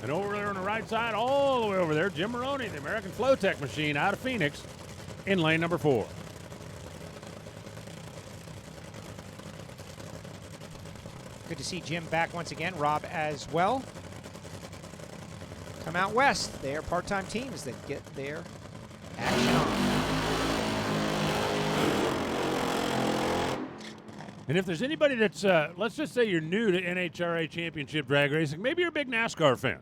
And over there on the right side, all the way over there, Jim Maroney, the American Flowtech machine out of Phoenix in lane number 4. Good to see Jim back once again. Rob as well. Come out west. They are part-time teams that get their action on. And if there's anybody that's, let's just say you're new to NHRA Championship drag racing, maybe you're a big NASCAR fan.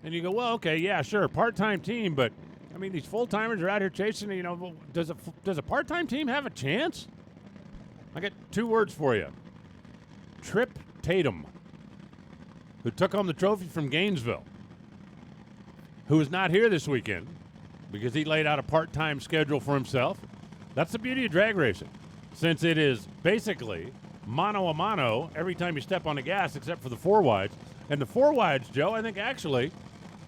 And you go, well, okay, yeah, sure, part-time team, but, I mean, these full-timers are out here chasing, you know, does a part-time team have a chance? I got 2 words for you. Trip Tatum, who took home the trophy from Gainesville, who is not here this weekend because he laid out a part-time schedule for himself. That's the beauty of drag racing, since it is basically mano a mano every time you step on the gas except for the 4 wides. And the 4 wides, Joe, I think actually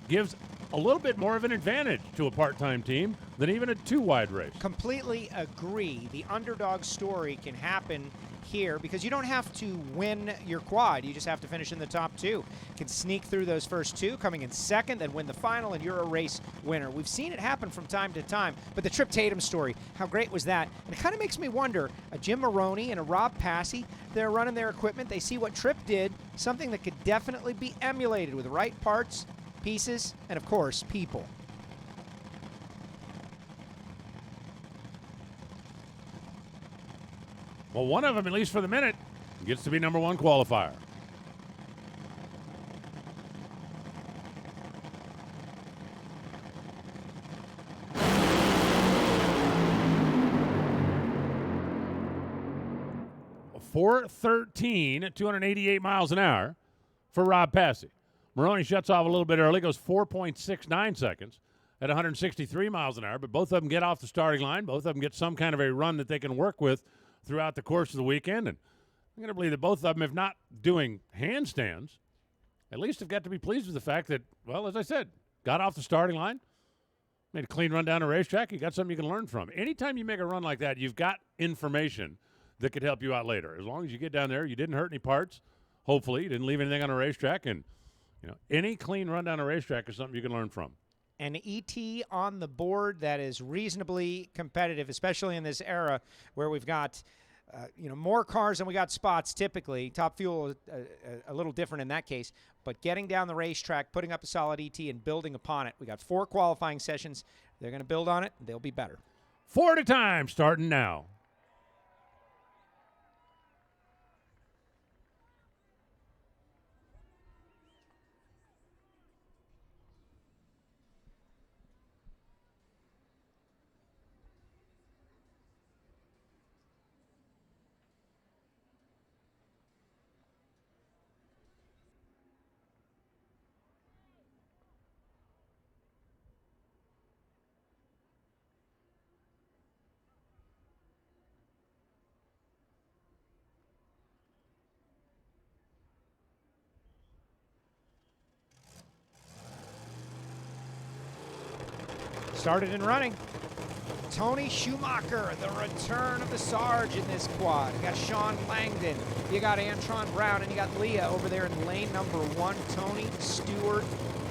gives a little bit more of an advantage to a part-time team than even a 2 wide race. Completely agree. The underdog story can happen here because you don't have to win your quad. You just have to finish in the top 2. You can sneak through those first 2, coming in second, then win the final, and you're a race winner. We've seen it happen from time to time, but the Trip Tatum story, how great was that? And it kind of makes me wonder, a Jim Maroney and a Rob Passy, they're running their equipment. They see what Trip did, something that could definitely be emulated with the right parts, pieces, and of course, people. Well, one of them, at least for the minute, gets to be number 1 qualifier. .413 at 288 miles an hour for Rob Passy. Maroney shuts off a little bit early, goes 4.69 seconds at 163 miles an hour, but both of them get off the starting line. Both of them get some kind of a run that they can work with throughout the course of the weekend. And I'm going to believe that both of them, if not doing handstands, at least have got to be pleased with the fact that, well, as I said, got off the starting line, made a clean run down the racetrack. You got something you can learn from. Anytime you make a run like that, you've got information that could help you out later. As long as you get down there, you didn't hurt any parts. Hopefully, you didn't leave anything on the racetrack. And, you know, any clean run down a racetrack is something you can learn from. An ET on the board that is reasonably competitive, especially in this era where we've got more cars than we got spots typically. Top Fuel a little different in that case. But getting down the racetrack, putting up a solid ET, and building upon it. We got 4 qualifying sessions. They're going to build on it. They'll be better. 4 at a time starting now. Started and running. Tony Schumacher, the return of the Sarge in this quad. You got Sean Langdon, you got Antron Brown, and you got Leah over there in lane number 1. Tony Stewart,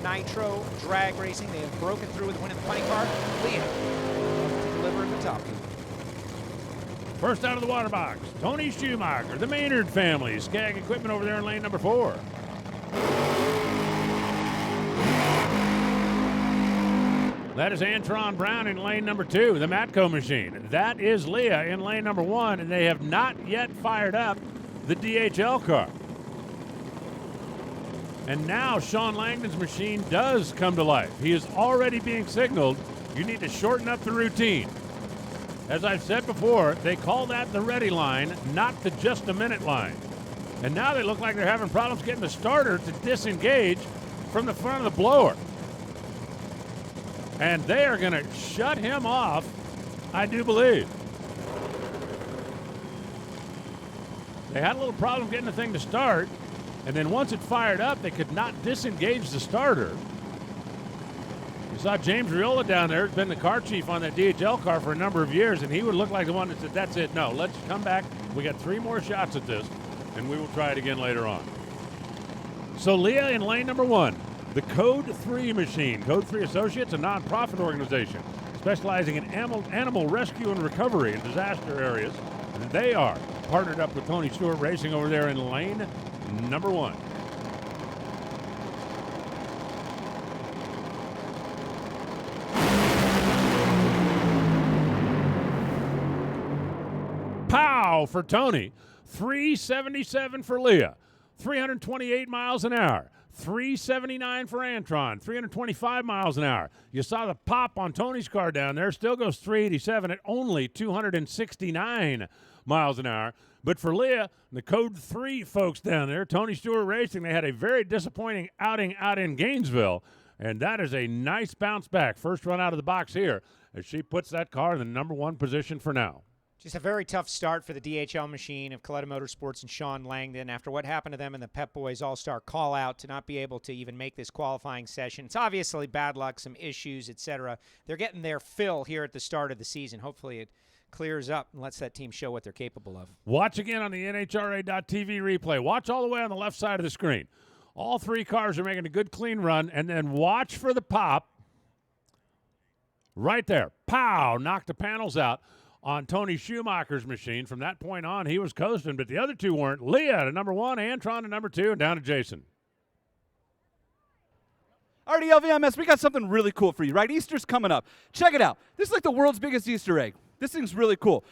Nitro, drag racing. They have broken through with winning the funny car. Leah to deliver at the top. First out of the water box, Tony Schumacher, the Maynard family. Skag equipment over there in lane number 4. That is Antron Brown in lane number 2, the Matco machine. That is Leah in lane number 1, and they have not yet fired up the DHL car. And now Sean Langdon's machine does come to life. He is already being signaled. You need to shorten up the routine. As I've said before, they call that the ready line, not the just a minute line. And now they look like they're having problems getting the starter to disengage from the front of the blower. And they are going to shut him off, I do believe. They had a little problem getting the thing to start, and then once it fired up, they could not disengage the starter. You saw James Riola down there, has been the car chief on that DHL car for a number of years, and he would look like the one that said, that's it, no, let's come back. We got 3 more shots at this, and we will try it again later on. So Leah in lane number 1. the Code 3 machine. Code 3 Associates, a nonprofit organization specializing in animal rescue and recovery in disaster areas. And they are partnered up with Tony Stewart Racing over there in lane number 1. Pow for Tony. 377 for Leah. 328 miles an hour. 379 for Antron. 325 miles an hour. You saw the pop on Tony's car down there. Still goes 387 at only 269 miles an hour. But for Leah, the Code 3 folks down there, Tony Stewart Racing, they had a very disappointing outing out in Gainesville. And that is a nice bounce back. First run out of the box here as she puts that car in the number 1 position for now. Just a very tough start for the DHL machine of Coletta Motorsports and Sean Langdon after what happened to them in the Pep Boys All-Star call-out to not be able to even make this qualifying session. It's obviously bad luck, some issues, etc. They're getting their fill here at the start of the season. Hopefully it clears up and lets that team show what they're capable of. Watch again on the NHRA.TV replay. Watch all the way on the left side of the screen. All 3 cars are making a good clean run, and then watch for the pop right there. Pow! Knocked the panels out on Tony Schumacher's machine. From that point on, he was coasting, but the other 2 weren't. Leah to number 1, Antron to number 2, and down to Jason. Alrighty, LVMS, we got something really cool for you, right? Easter's coming up. Check it out. This is like the world's biggest Easter egg. This thing's really cool.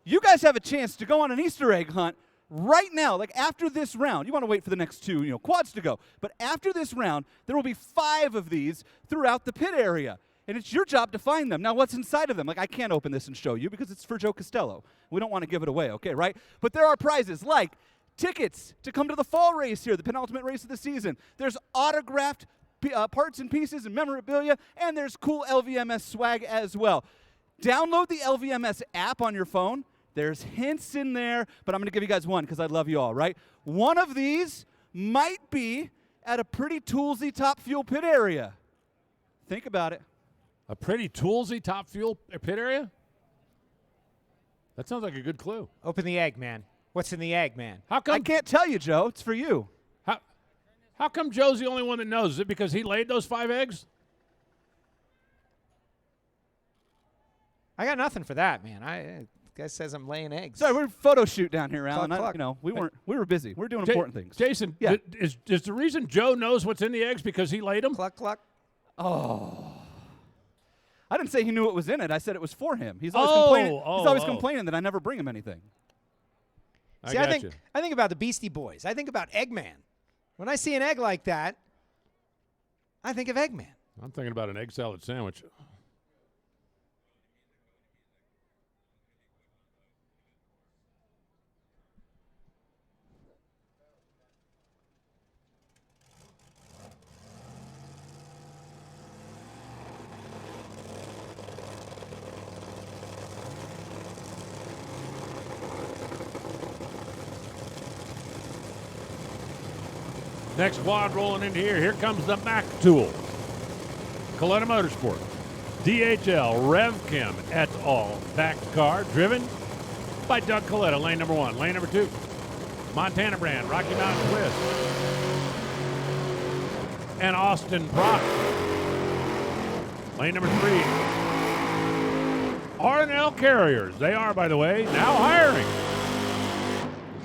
You guys have a chance to go on an Easter egg hunt right now, like after this round. You want to wait for the next 2, quads to go. But after this round, there will be 5 of these throughout the pit area. And it's your job to find them. Now, what's inside of them? Like, I can't open this and show you because it's for Joe Costello. We don't want to give it away, okay, right? But there are prizes like tickets to come to the fall race here, the penultimate race of the season. There's autographed parts and pieces and memorabilia, and there's cool LVMS swag as well. Download the LVMS app on your phone. There's hints in there, but I'm going to give you guys one because I love you all, right? One of these might be at a pretty toolsy top fuel pit area. Think about it. A pretty toolsy top fuel pit area? That sounds like a good clue. Open the egg, man. What's in the egg, man? How come? I can't tell you, Joe. It's for you. How come Joe's the only one that knows? Is it because he laid those 5 eggs? I got nothing for that, man. Guy says I'm laying eggs. Sorry, we're photo shoot down here, Alan. Cluck. We were busy. We're doing important things. Jason, yeah. is the reason Joe knows what's in the eggs because he laid them? Cluck, cluck. Oh. I didn't say he knew what was in it. I said it was for him. He's always complaining that I never bring him anything. See, I think about the Beastie Boys. I think about Eggman. When I see an egg like that, I think of Eggman. I'm thinking about an egg salad sandwich. Next quad rolling in here. Here comes the Mac Tool. Coletta Motorsport. DHL Rev Chem et al. Backed car driven by Doug Coletta. Lane number 1. Lane number 2. Montana brand. Rocky Mountain Twist. And Austin Brock. Lane number 3. R&L Carriers. They are, by the way, now hiring.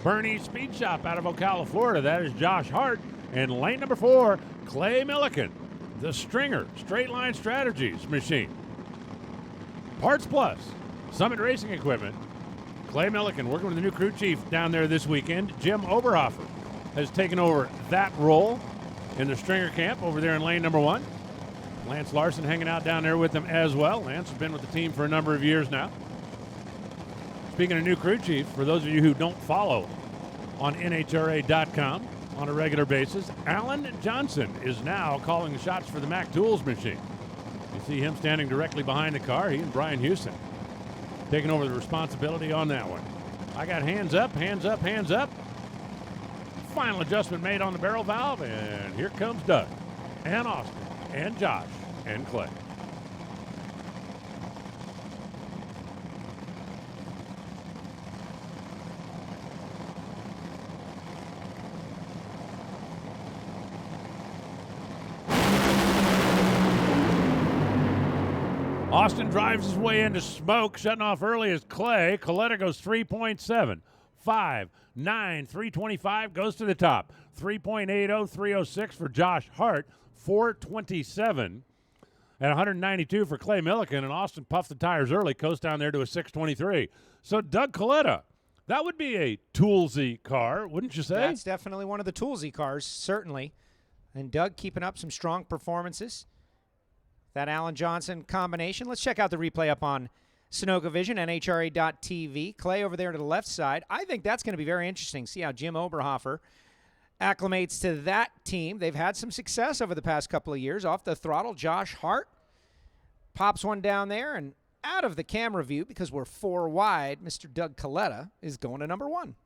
Bernie's Speed Shop out of Ocala, Florida. That is Josh Hart. And lane number 4, Clay Milliken, the Stringer Straight Line Strategies machine. Parts Plus, Summit Racing Equipment. Clay Milliken working with the new crew chief down there this weekend. Jim Oberhofer has taken over that role in the Stringer camp over there in lane number 1. Lance Larson hanging out down there with them as well. Lance has been with the team for a number of years now. Speaking of new crew chief, for those of you who don't follow on NHRA.com on a regular basis, Alan Johnson is now calling the shots for the Mac Tools machine. You see him standing directly behind the car. He and Brian Houston taking over the responsibility on that one. I got hands up, hands up, hands up. Final adjustment made on the barrel valve, and here comes Doug and Austin and Josh and Clay. Austin drives his way into smoke, shutting off early as Clay. Coletta goes 3.7. 5, 9, 325 goes to the top. 3.80, 306 for Josh Hart. 427 at 192 for Clay Milliken. And Austin puffed the tires early, coast down there to a 623. So Doug Coletta, that would be a toolsy car, wouldn't you say? That's definitely one of the toolsy cars, certainly. And Doug keeping up some strong performances. That Alan Johnson combination. Let's check out the replay up on Sunoco Vision, NHRA.TV. Clay over there to the left side. I think that's going to be very interesting. See how Jim Oberhofer acclimates to that team. They've had some success over the past couple of years. Off the throttle, Josh Hart pops one down there, and out of the camera view, because we're 4 wide, Mr. Doug Coletta is going to number 1.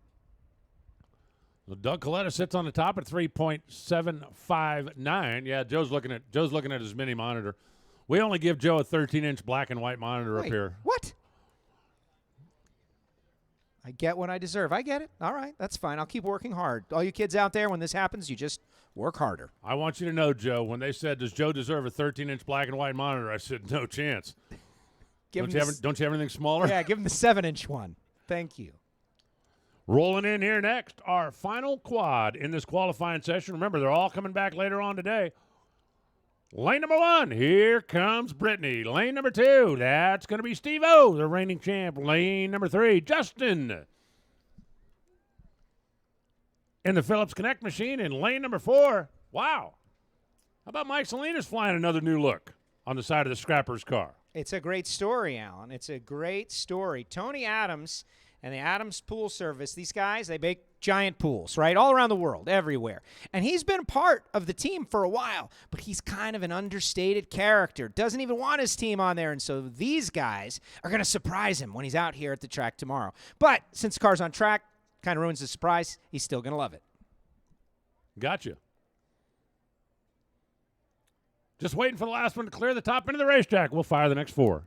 Well, Doug Coletta sits on the top at 3.759. Yeah, Joe's looking at his mini monitor. We only give Joe a 13-inch black and white monitor up here. What? I get what I deserve. I get it. All right, that's fine. I'll keep working hard. All you kids out there, when this happens, you just work harder. I want you to know, Joe, when they said, does Joe deserve a 13-inch black and white monitor, I said, no chance. Don't you have anything smaller? Yeah, give him the 7-inch one. Thank you. Rolling in here next, our final quad in this qualifying session. Remember, they're all coming back later on today. Lane number 1, here comes Brittany. Lane number 2, that's going to be Steve-O, the reigning champ. Lane number 3, Justin. In the Phillips Connect machine in lane number 4, wow. How about Mike Salinas flying another new look on the side of the Scrapper's car? It's a great story, Alan. It's a great story. Tony Adams and the Adams Pool Service, these guys, they make giant pools, right? All around the world, everywhere. And he's been part of the team for a while, but he's kind of an understated character. Doesn't even want his team on there, and so these guys are going to surprise him when he's out here at the track tomorrow. But since the car's on track, kind of ruins the surprise, he's still going to love it. Gotcha. Just waiting for the last one to clear the top end of the racetrack. We'll fire the next 4.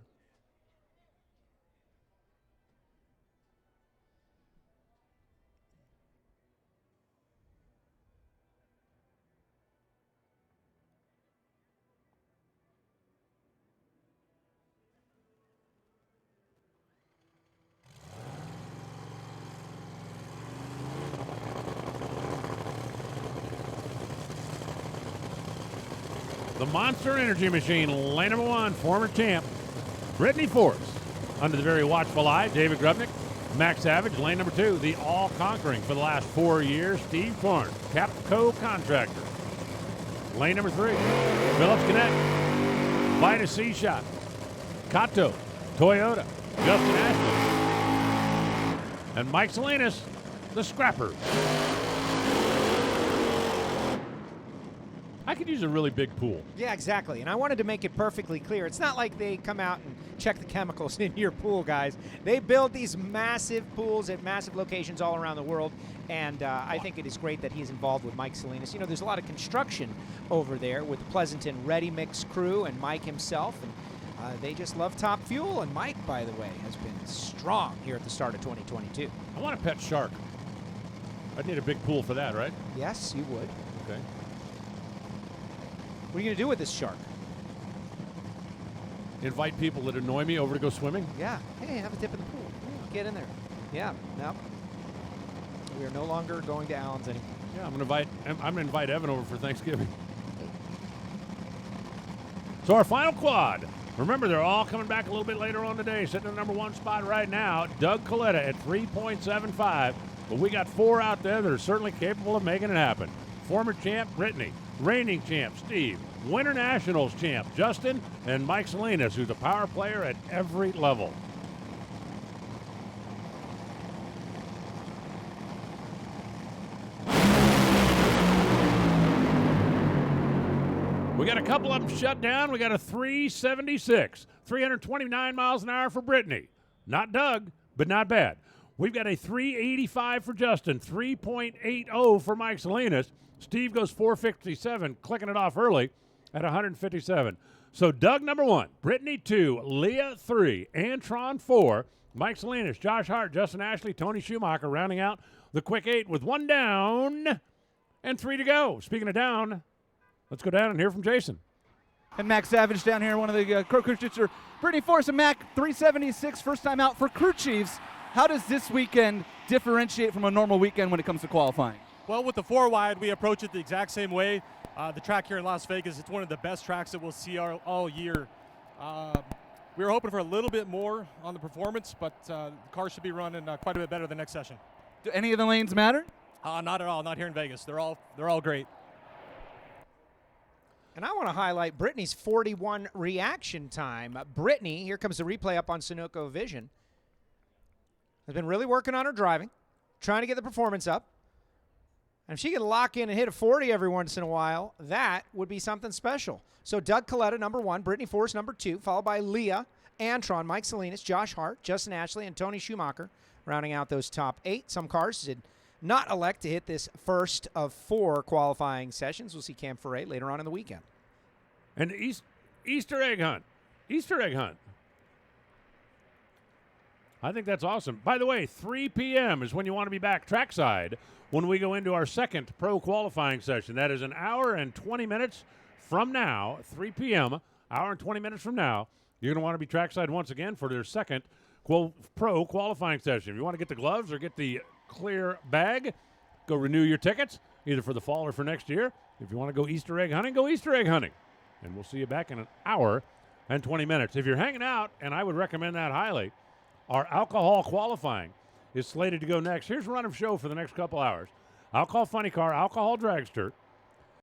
The Monster Energy Machine, lane number 1, former champ, Brittany Force. Under the very watchful eye, David Grubnick. Max Savage, lane number 2, the all-conquering for the last 4 years, Steve Corn, Capco Contractor. Lane number 3, Phillips Connect, Vita C-Shot, Kato, Toyota, Justin Ashley, and Mike Salinas, the Scrappers. I could use a really big pool. Yeah, exactly. And I wanted to make it perfectly clear. It's not like they come out and check the chemicals in your pool, guys. They build these massive pools at massive locations all around the world. And I think it is great that he's involved with Mike Salinas. You know, there's a lot of construction over there with the Pleasanton Ready Mix crew and Mike himself. And they just love Top Fuel. And Mike, by the way, has been strong here at the start of 2022. I want a pet shark. I'd need a big pool for that, right? Yes, you would. Okay. What are you going to do with this shark? Invite people that annoy me over to go swimming? Yeah. Hey, have a dip in the pool. Yeah, get in there. Yeah. No. We are no longer going to Allen's anymore. Yeah, I'm gonna invite Evan over for Thanksgiving. So our final quad. Remember, they're all coming back a little bit later on today. Sitting in the number 1 spot right now, Doug Coletta at 3.75. But we got 4 out there that are certainly capable of making it happen. Former champ Brittany, reigning champ Steve, Winter Nationals champ Justin, and Mike Salinas, who's a power player at every level. We got a couple of them shut down. We got a 376, 329 miles an hour for Brittany. Not Doug, but not bad. We've got a 385 for Justin, 3.80 for Mike Salinas. Steve goes 457, clicking it off early at 157. So Doug number 1, Brittany 2, Leah 3, Antron 4, Mike Salinas, Josh Hart, Justin Ashley, Tony Schumacher rounding out the quick 8 with 1 down and 3 to go. Speaking of down, let's go down and hear from Jason. And Mac Savage down here, one of the Crow Crew Chiefs. Brittany Force and Mac, 376, first time out for Crew Chiefs. How does this weekend differentiate from a normal weekend when it comes to qualifying? Well, with the 4-wide, we approach it the exact same way. The track here in Las Vegas, it's one of the best tracks that we'll see all year. We were hoping for a little bit more on the performance, but the car should be running quite a bit better the next session. Do any of the lanes matter? Not at all. Not here in Vegas. They're all great. And I want to highlight Brittany's 41 reaction time. Brittany, here comes the replay up on Sunoco Vision, has been really working on her driving, trying to get the performance up. And if she can lock in and hit a 40 every once in a while, that would be something special. So Doug Coletta, number 1, Brittany Force, number 2, followed by Leah, Antron, Mike Salinas, Josh Hart, Justin Ashley, and Tony Schumacher, rounding out those top 8. Some cars did not elect to hit this first of 4 qualifying sessions. We'll see Cam Ferret later on in the weekend. And Easter egg hunt. Easter egg hunt. I think that's awesome. By the way, 3 p.m. is when you want to be back trackside when we go into our second pro qualifying session. That is an hour and 20 minutes from now, 3 p.m., hour and 20 minutes from now. You're going to want to be trackside once again for their second pro qualifying session. If you want to get the gloves or get the clear bag, go renew your tickets, either for the fall or for next year. If you want to go Easter egg hunting, go Easter egg hunting. And we'll see you back in an hour and 20 minutes. If you're hanging out, and I would recommend that highly, our alcohol qualifying is slated to go next. Here's a run of show for the next couple hours. Alcohol Funny Car, Alcohol Dragster,